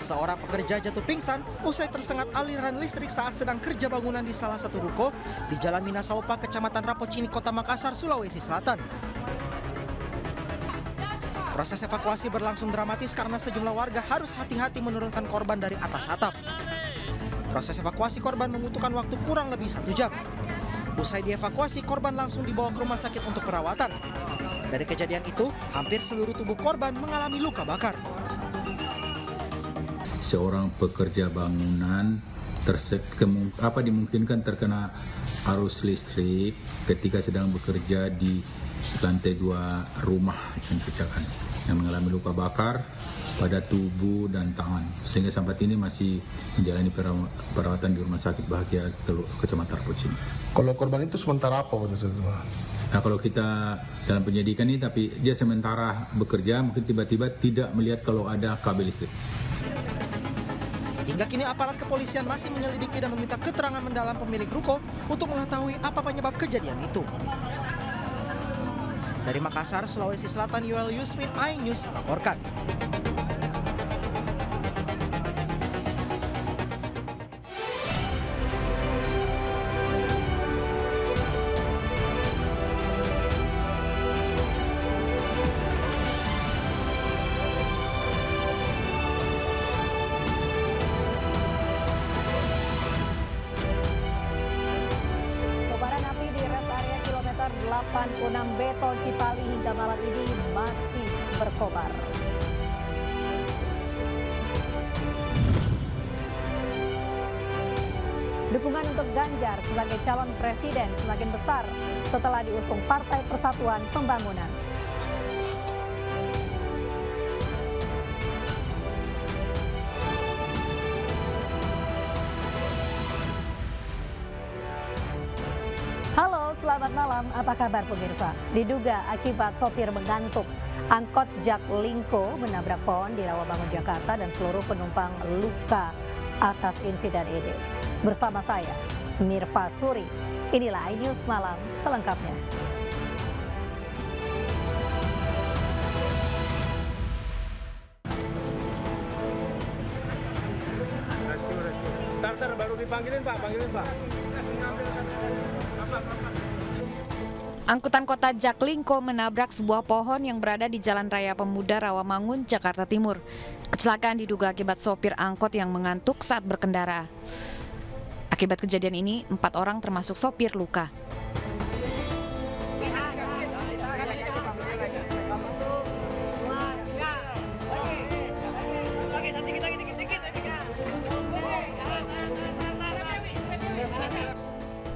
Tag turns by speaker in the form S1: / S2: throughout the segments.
S1: Seorang pekerja jatuh pingsan usai tersengat aliran listrik saat sedang kerja bangunan di salah satu ruko di Jalan Minasaopa, Kecamatan Rapocini, Kota Makassar, Sulawesi Selatan. Proses evakuasi berlangsung dramatis karena sejumlah warga harus hati-hati menurunkan korban dari atas atap. Proses evakuasi korban membutuhkan waktu kurang lebih 1 jam. Usai dievakuasi, korban langsung dibawa ke rumah sakit untuk perawatan. Dari kejadian itu, hampir seluruh tubuh korban mengalami luka bakar.
S2: Seorang pekerja bangunan dimungkinkan terkena arus listrik ketika sedang bekerja di lantai 2 rumah yang mengalami luka bakar pada tubuh dan tangan, sehingga sampai ini masih menjalani perawatan di Rumah Sakit Bahagia Kecamatan Rapocini.
S3: Kalau korban itu sementara apa?
S2: Nah, kalau kita dalam penyidikan ini, tapi dia sementara bekerja, mungkin tiba-tiba tidak melihat kalau ada kabel listrik.
S1: Hingga kini aparat kepolisian masih menyelidiki dan meminta keterangan mendalam pemilik ruko untuk mengetahui apa penyebab kejadian itu. Dari Makassar, Sulawesi Selatan, Yuel Yusmin, iNews melaporkan.
S4: Kobaran api di rest area kilometer 86B Tol Cipali hingga malam ini masih berkobar. Dukungan untuk Ganjar sebagai calon presiden semakin besar setelah diusung Partai Persatuan Pembangunan. Halo, selamat malam. Apa kabar pemirsa? Diduga akibat sopir mengantuk, angkot Jaklingko menabrak pohon di Rawamangun, Jakarta dan seluruh penumpang luka atas insiden ini. Bersama saya, Mirva Suri. Inilah iNews Malam selengkapnya.
S5: Starter baru dipanggilin Pak,
S6: Angkutan kota Jaklingko menabrak sebuah pohon yang berada di Jalan Raya Pemuda Rawamangun, Jakarta Timur. Kecelakaan diduga akibat sopir angkot yang mengantuk saat berkendara. Akibat kejadian ini, 4 orang termasuk sopir luka.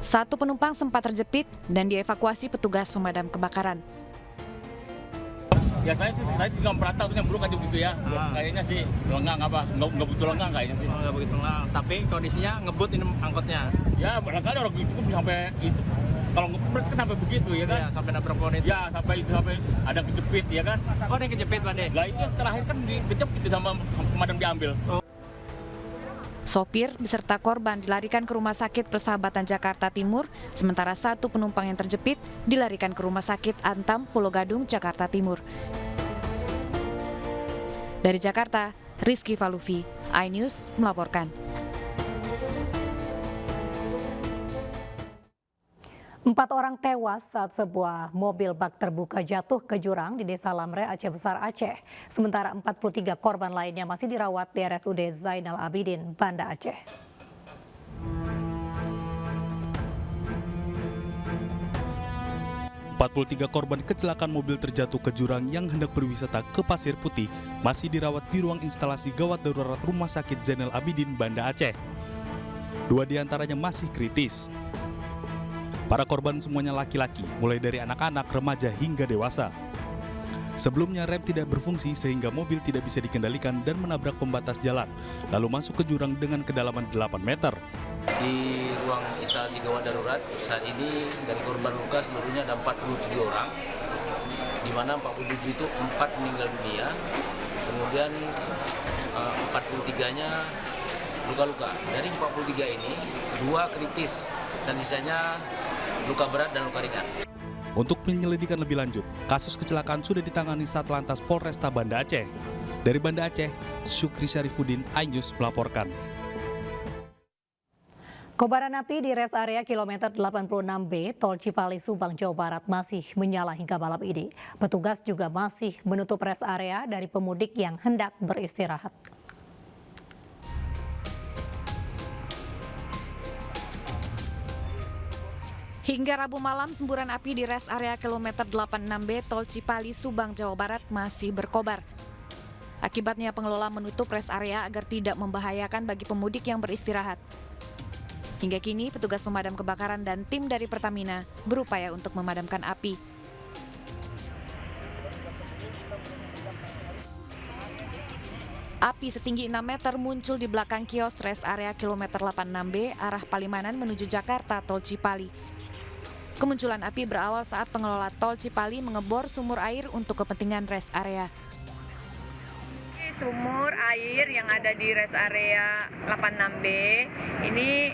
S6: Satu penumpang sempat terjepit dan dievakuasi petugas pemadam kebakaran.
S5: Ya saya juga merata tuh nyemplung aja gitu ya. Kayaknya sih lengang nggak butuh lengang kayaknya sih. Nggak begitu lengang, tapi kondisinya ngebut ini angkotnya. Ya barangkali orang itu sampai itu. Kalau ngebut kan sampai begitu ya kan? Ya, sampai nabrak pohon itu. Ya sampai ada kejepit ya kan? Oh ada yang kejepit Pak De? Lah itu yang terakhir kan dikejepit sama pemadam diambil.
S6: Sopir beserta korban dilarikan ke Rumah Sakit Persahabatan Jakarta Timur, sementara satu penumpang yang terjepit dilarikan ke Rumah Sakit Antam, Pulau Gadung, Jakarta Timur. Dari Jakarta, Rizky Falufi, iNews melaporkan.
S4: 4 orang tewas saat sebuah mobil bak terbuka jatuh ke jurang di Desa Lamre, Aceh Besar, Aceh. Sementara 43 korban lainnya masih dirawat di RSUD Zainal Abidin, Banda Aceh.
S7: Tiga korban kecelakaan mobil terjatuh ke jurang yang hendak berwisata ke Pasir Putih masih dirawat di ruang instalasi gawat darurat Rumah Sakit Zainal Abidin, Banda Aceh. 2 diantaranya masih kritis. Para korban semuanya laki-laki, mulai dari anak-anak, remaja hingga dewasa. Sebelumnya rem tidak berfungsi sehingga mobil tidak bisa dikendalikan dan menabrak pembatas jalan, lalu masuk ke jurang dengan kedalaman 8 meter.
S8: Di ruang instalasi gawat darurat saat ini dari korban luka seluruhnya ada 47 orang, di mana 47 itu 4 meninggal dunia, kemudian 43-nya luka-luka. Dari 43 ini 2 kritis dan sisanya luka berat dan luka ringan.
S7: Untuk penyelidikan lebih lanjut, kasus kecelakaan sudah ditangani Satlantas Polresta Banda Aceh. Dari Banda Aceh, Syukri Syarifuddin, iNews melaporkan.
S4: Kobaran api di res area kilometer 86B Tol Cipali Subang, Jawa Barat masih menyala hingga malam ini. Petugas juga masih menutup res area dari pemudik yang hendak beristirahat.
S6: Hingga Rabu malam, semburan api di res area kilometer 86B Tol Cipali Subang, Jawa Barat masih berkobar. Akibatnya pengelola menutup res area agar tidak membahayakan bagi pemudik yang beristirahat. Hingga kini, petugas pemadam kebakaran dan tim dari Pertamina berupaya untuk memadamkan api. Api setinggi 6 meter muncul di belakang kios res area kilometer 86B arah Palimanan menuju Jakarta Tol Cipali. Kemunculan api berawal saat pengelola Tol Cipali mengebor sumur air untuk kepentingan res area.
S9: Sumur air yang ada di res area 86B ini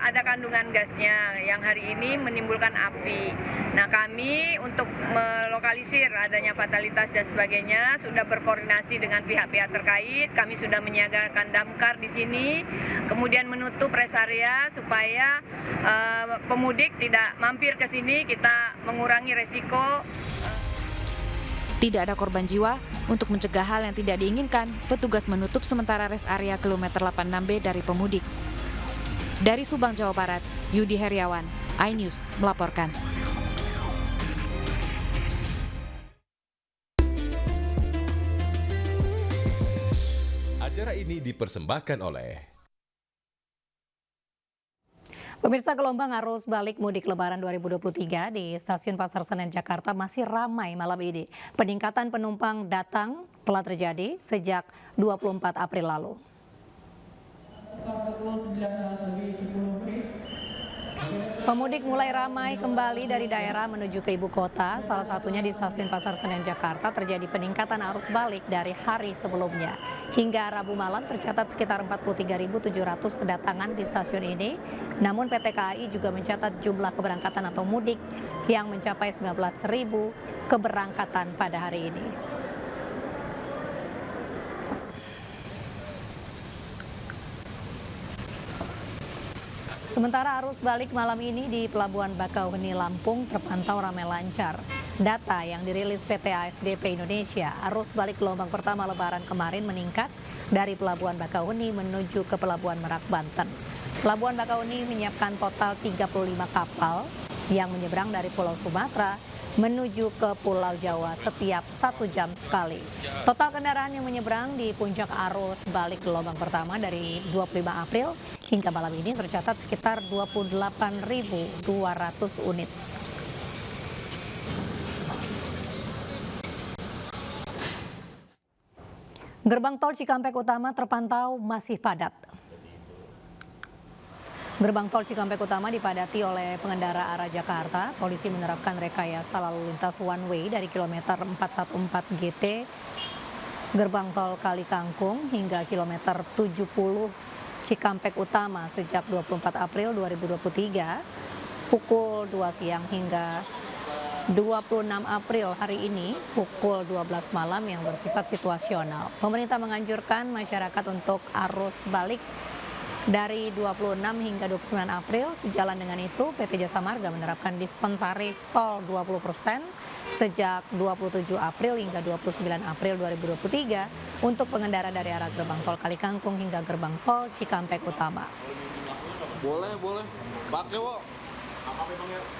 S9: ada kandungan gasnya yang hari ini menimbulkan api. Nah, kami untuk melokalisir adanya fatalitas dan sebagainya sudah berkoordinasi dengan pihak-pihak terkait. Kami sudah menyiagakan damkar di sini, kemudian menutup res area supaya pemudik tidak mampir ke sini. Kita mengurangi resiko.
S6: Tidak ada korban jiwa. Untuk mencegah hal yang tidak diinginkan, petugas menutup sementara res area kilometer 86B dari pemudik. Dari Subang, Jawa Barat, Yudi Heriawan, iNews melaporkan.
S10: Acara ini dipersembahkan oleh
S4: Pemirsa, gelombang arus balik mudik Lebaran 2023 di Stasiun Pasar Senen Jakarta masih ramai malam ini. Peningkatan penumpang datang telah terjadi sejak 24 April lalu. Pemudik mulai ramai kembali dari daerah menuju ke ibu kota, salah satunya di Stasiun Pasar Senen Jakarta terjadi peningkatan arus balik dari hari sebelumnya. Hingga Rabu malam tercatat sekitar 43.700 kedatangan di stasiun ini, namun PT KAI juga mencatat jumlah keberangkatan atau mudik yang mencapai 19.000 keberangkatan pada hari ini. Sementara arus balik malam ini di Pelabuhan Bakauheni Lampung terpantau ramai lancar. Data yang dirilis PT ASDP Indonesia, arus balik gelombang pertama Lebaran kemarin meningkat dari Pelabuhan Bakauheni menuju ke Pelabuhan Merak, Banten. Pelabuhan Bakauheni menyiapkan total 35 kapal yang menyeberang dari Pulau Sumatera menuju ke Pulau Jawa setiap 1 jam sekali. Total kendaraan yang menyeberang di puncak arus balik gelombang pertama dari 25 April hingga malam ini tercatat sekitar 28.200 unit. Gerbang tol Cikampek Utama terpantau masih padat. Gerbang tol Cikampek Utama dipadati oleh pengendara arah Jakarta. Polisi menerapkan rekayasa lalu lintas one way dari kilometer 414 GT Gerbang tol Kali Kangkung hingga kilometer 70 Cikampek Utama sejak 24 April 2023 pukul 2 siang hingga 26 April hari ini pukul 12 malam yang bersifat situasional. Pemerintah menganjurkan masyarakat untuk arus balik dari 26 hingga 29 April. Sejalan dengan itu, PT Jasa Marga menerapkan diskon tarif tol 20% sejak 27 April hingga 29 April 2023 untuk pengendara dari arah gerbang tol Kali Kangkung hingga gerbang tol Cikampek Utama.
S11: Boleh. Pakai, Wo.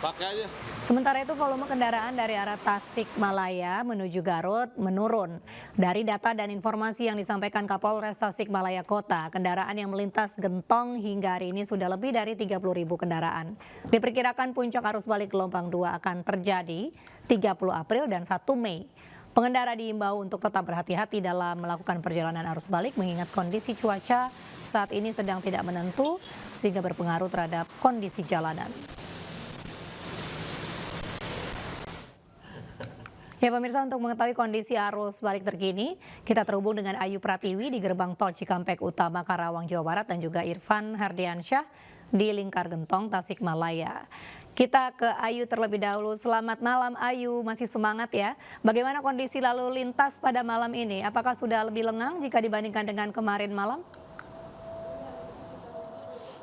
S11: Pakai aja.
S4: Sementara itu volume kendaraan dari arah Tasikmalaya menuju Garut menurun. Dari data dan informasi yang disampaikan Kapolres Tasikmalaya Kota, kendaraan yang melintas Gentong hingga hari ini sudah lebih dari 30.000 kendaraan. Diperkirakan puncak arus balik gelombang 2 akan terjadi 30 April dan 1 Mei. Pengendara diimbau untuk tetap berhati-hati dalam melakukan perjalanan arus balik mengingat kondisi cuaca saat ini sedang tidak menentu sehingga berpengaruh terhadap kondisi jalanan. Ya pemirsa, untuk mengetahui kondisi arus balik terkini, kita terhubung dengan Ayu Pratiwi di gerbang tol Cikampek Utama Karawang, Jawa Barat dan juga Irfan Hardiansyah di Lingkar Gentong, Tasikmalaya. Kita ke Ayu terlebih dahulu. Selamat malam Ayu, masih semangat ya? Bagaimana kondisi lalu lintas pada malam ini? Apakah sudah lebih lengang jika dibandingkan dengan kemarin malam?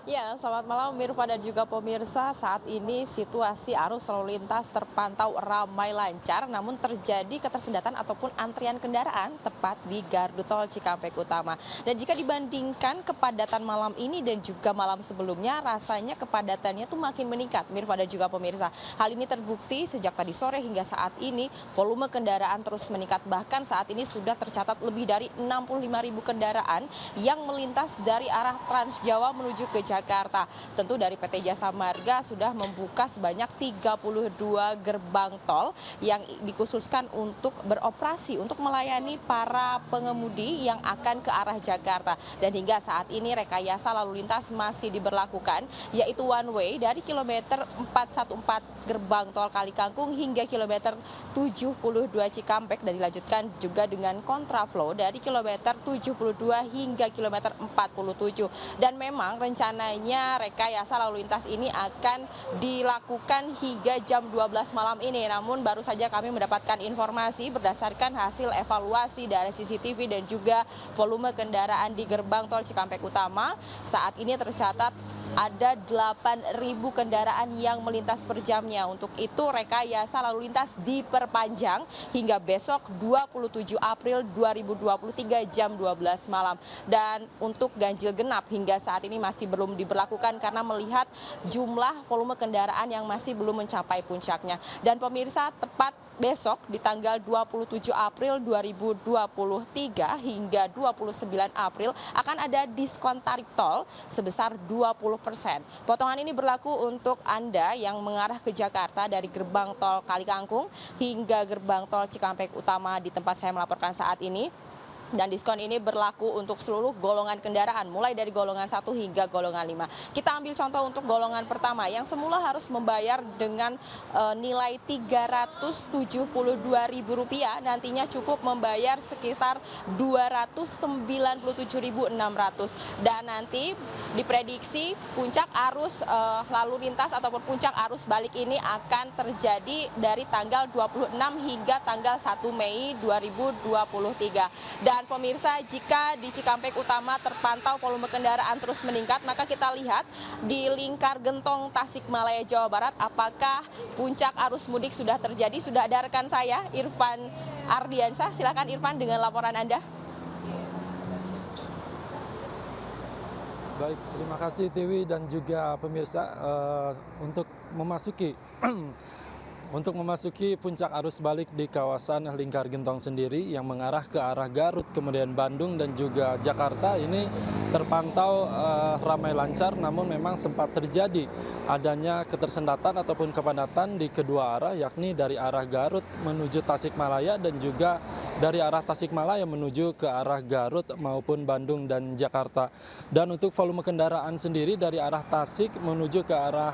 S12: Ya, selamat malam Mirva dan juga pemirsa. Saat ini situasi arus lalu lintas terpantau ramai lancar, namun terjadi ketersendatan ataupun antrian kendaraan tepat di gardu tol Cikampek Utama. Dan jika dibandingkan kepadatan malam ini dan juga malam sebelumnya, rasanya kepadatannya tuh makin meningkat, Mirva dan juga pemirsa. Hal ini terbukti sejak tadi sore hingga saat ini volume kendaraan terus meningkat. Bahkan saat ini sudah tercatat lebih dari 65.000 kendaraan yang melintas dari arah Trans Jawa menuju ke Jakarta. Tentu dari PT Jasa Marga sudah membuka sebanyak 32 gerbang tol yang dikhususkan untuk beroperasi untuk melayani para pengemudi yang akan ke arah Jakarta. Dan hingga saat ini rekayasa lalu lintas masih diberlakukan, yaitu one way dari kilometer 414 gerbang tol Kalikangkung hingga kilometer 72 Cikampek, dan dilanjutkan juga dengan kontraflow dari kilometer 72 hingga kilometer 47. Dan memang rencananya rekayasa lalu lintas ini akan dilakukan hingga jam 12 malam ini. Namun baru saja kami mendapatkan informasi berdasarkan hasil evaluasi dari CCTV dan juga volume kendaraan di gerbang tol Cikampek Utama. Saat ini tercatat ada 8.000 kendaraan yang melintas per jamnya. Untuk itu rekayasa lalu lintas diperpanjang hingga besok 27 April 2023 jam 12 malam. Dan untuk ganjil genap hingga saat ini masih belum diberlakukan karena melihat jumlah volume kendaraan yang masih belum mencapai puncaknya. Dan pemirsa, tepat besok di tanggal 27 April 2023 hingga 29 April akan ada diskon tarif tol sebesar 20%. Potongan ini berlaku untuk Anda yang mengarah ke Jakarta dari gerbang tol Kalikangkung hingga gerbang tol Cikampek Utama di tempat saya melaporkan saat ini. Dan diskon ini berlaku untuk seluruh golongan kendaraan, mulai dari golongan 1 hingga golongan 5. Kita ambil contoh untuk golongan pertama yang semula harus membayar dengan nilai Rp372.000, nantinya cukup membayar sekitar Rp297.600. Dan nanti diprediksi puncak arus lalu lintas ataupun puncak arus balik ini akan terjadi dari tanggal 26 hingga tanggal 1 Mei 2023. Dan pemirsa, jika di Cikampek Utama terpantau volume kendaraan terus meningkat, maka kita lihat di lingkar Gentong Tasikmalaya Jawa Barat apakah puncak arus mudik sudah terjadi. Sudah ada rekan saya Irfan Ardiansyah. Silakan Irfan dengan laporan Anda.
S13: Baik, terima kasih Tiwi dan juga pemirsa. Untuk memasuki puncak arus balik di kawasan Lingkar Gentong sendiri yang mengarah ke arah Garut, kemudian Bandung dan juga Jakarta ini terpantau ramai lancar, namun memang sempat terjadi adanya ketersendatan ataupun kepadatan di kedua arah, yakni dari arah Garut menuju Tasikmalaya dan juga dari arah Tasikmalaya menuju ke arah Garut maupun Bandung dan Jakarta. Dan untuk volume kendaraan sendiri dari arah Tasik menuju ke arah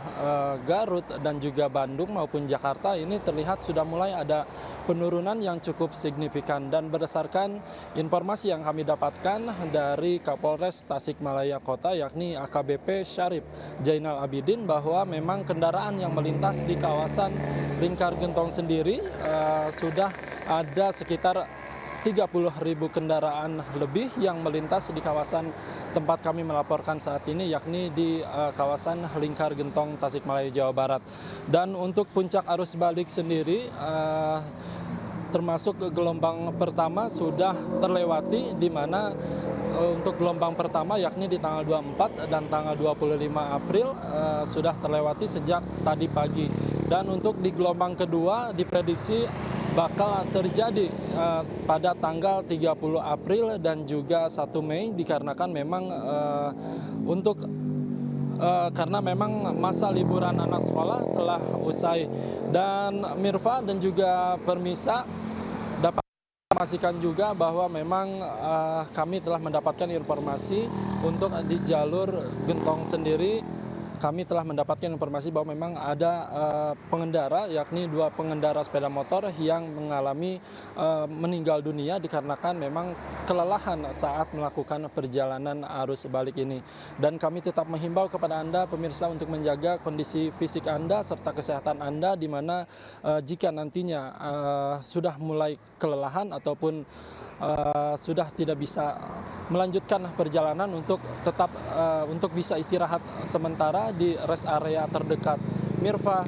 S13: Garut dan juga Bandung maupun Jakarta ini terlihat sudah mulai ada penurunan yang cukup signifikan. Dan berdasarkan informasi yang kami dapatkan dari Kapolres Tasikmalaya Kota, yakni AKBP Syarif Jainal Abidin, bahwa memang kendaraan yang melintas di kawasan Lingkar Gentong sendiri sudah ada sekitar 30.000 kendaraan lebih yang melintas di kawasan tempat kami melaporkan saat ini, yakni di kawasan Lingkar Gentong Tasikmalaya Jawa Barat. Dan untuk puncak arus balik sendiri termasuk gelombang pertama sudah terlewati, di mana untuk gelombang pertama yakni di tanggal 24 dan tanggal 25 April sudah terlewati sejak tadi pagi. Dan untuk di gelombang kedua diprediksi bakal terjadi pada tanggal 30 April dan juga 1 Mei dikarenakan memang karena memang masa liburan anak sekolah telah usai. Dan Mirva dan juga Permisa dapat memastikan juga bahwa memang kami telah mendapatkan informasi untuk di jalur Gentong sendiri kami telah mendapatkan informasi bahwa memang ada pengendara, yakni 2 pengendara sepeda motor yang mengalami meninggal dunia dikarenakan memang kelelahan saat melakukan perjalanan arus balik ini. Dan kami tetap menghimbau kepada Anda pemirsa untuk menjaga kondisi fisik Anda serta kesehatan Anda, di mana jika nantinya sudah mulai kelelahan ataupun sudah tidak bisa melanjutkan perjalanan untuk tetap untuk bisa istirahat sementara di rest area terdekat. Mirfa.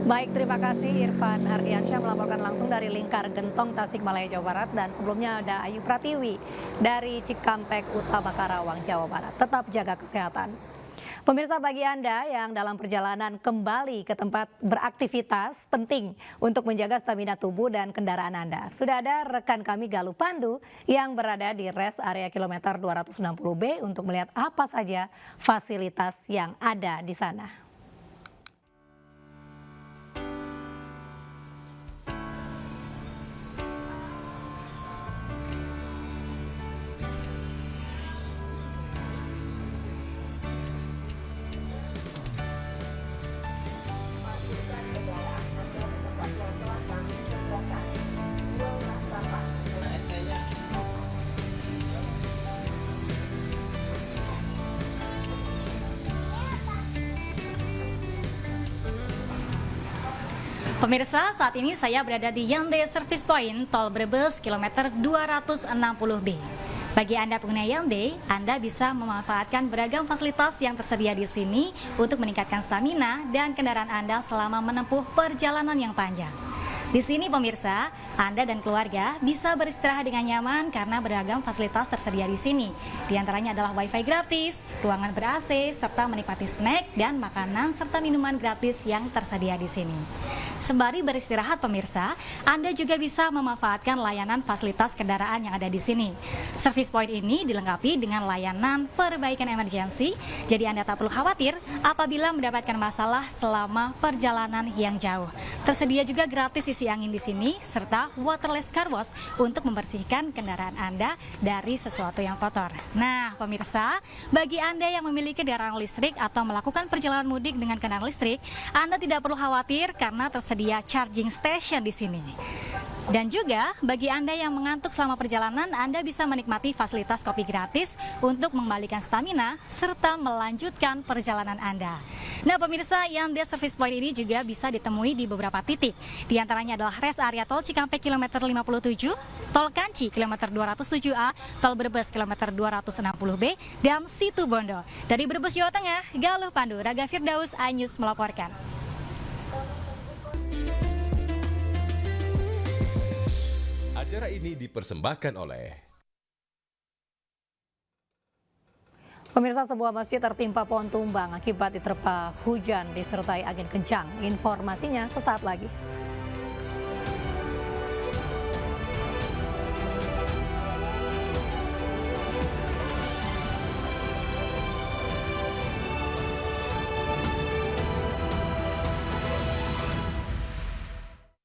S4: Baik, terima kasih Irfan Ardiansyah melaporkan langsung dari Lingkar Gentong, Tasikmalaya, Jawa Barat. Dan sebelumnya ada Ayu Pratiwi dari Cikampek Utama, Karawang, Jawa Barat. Tetap jaga kesehatan. Pemirsa, bagi Anda yang dalam perjalanan kembali ke tempat beraktivitas, penting untuk menjaga stamina tubuh dan kendaraan Anda. Sudah ada rekan kami Galuh Pandu yang berada di rest area kilometer 260B untuk melihat apa saja fasilitas yang ada di sana.
S14: Pemirsa, saat ini saya berada di Hyundai Service Point Tol Brebes kilometer 260B. Bagi Anda pengguna Hyundai, Anda bisa memanfaatkan beragam fasilitas yang tersedia di sini untuk meningkatkan stamina dan kendaraan Anda selama menempuh perjalanan yang panjang. Di sini pemirsa, Anda dan keluarga bisa beristirahat dengan nyaman karena beragam fasilitas tersedia di sini. Di antaranya adalah wifi gratis, ruangan ber-AC, serta menikmati snack dan makanan serta minuman gratis yang tersedia di sini. Sembari beristirahat pemirsa, Anda juga bisa memanfaatkan layanan fasilitas kendaraan yang ada di sini. Service point ini dilengkapi dengan layanan perbaikan emergensi, jadi Anda tak perlu khawatir apabila mendapatkan masalah selama perjalanan yang jauh. Tersedia juga gratis isi angin di sini serta waterless car wash untuk membersihkan kendaraan Anda dari sesuatu yang kotor. Nah, pemirsa, bagi Anda yang memiliki kendaraan listrik atau melakukan perjalanan mudik dengan kendaraan listrik, Anda tidak perlu khawatir karena tersedia charging station di sini. Dan juga bagi Anda yang mengantuk selama perjalanan, Anda bisa menikmati fasilitas kopi gratis untuk mengembalikan stamina serta melanjutkan perjalanan Anda. Nah pemirsa, Hyundai Service Point ini juga bisa ditemui di beberapa titik. Di antaranya adalah rest area tol Cikampek kilometer 57, tol Kanci kilometer 207A, tol Brebes kilometer 260B, dan Situ Bondo. Dari Brebes, Jawa Tengah, Galuh Pandu, Raga Firdaus, iNews melaporkan.
S10: Acara ini dipersembahkan oleh
S4: Pemirsa, sebuah masjid tertimpa pohon tumbang akibat diterpa hujan disertai angin kencang. Informasinya sesaat lagi.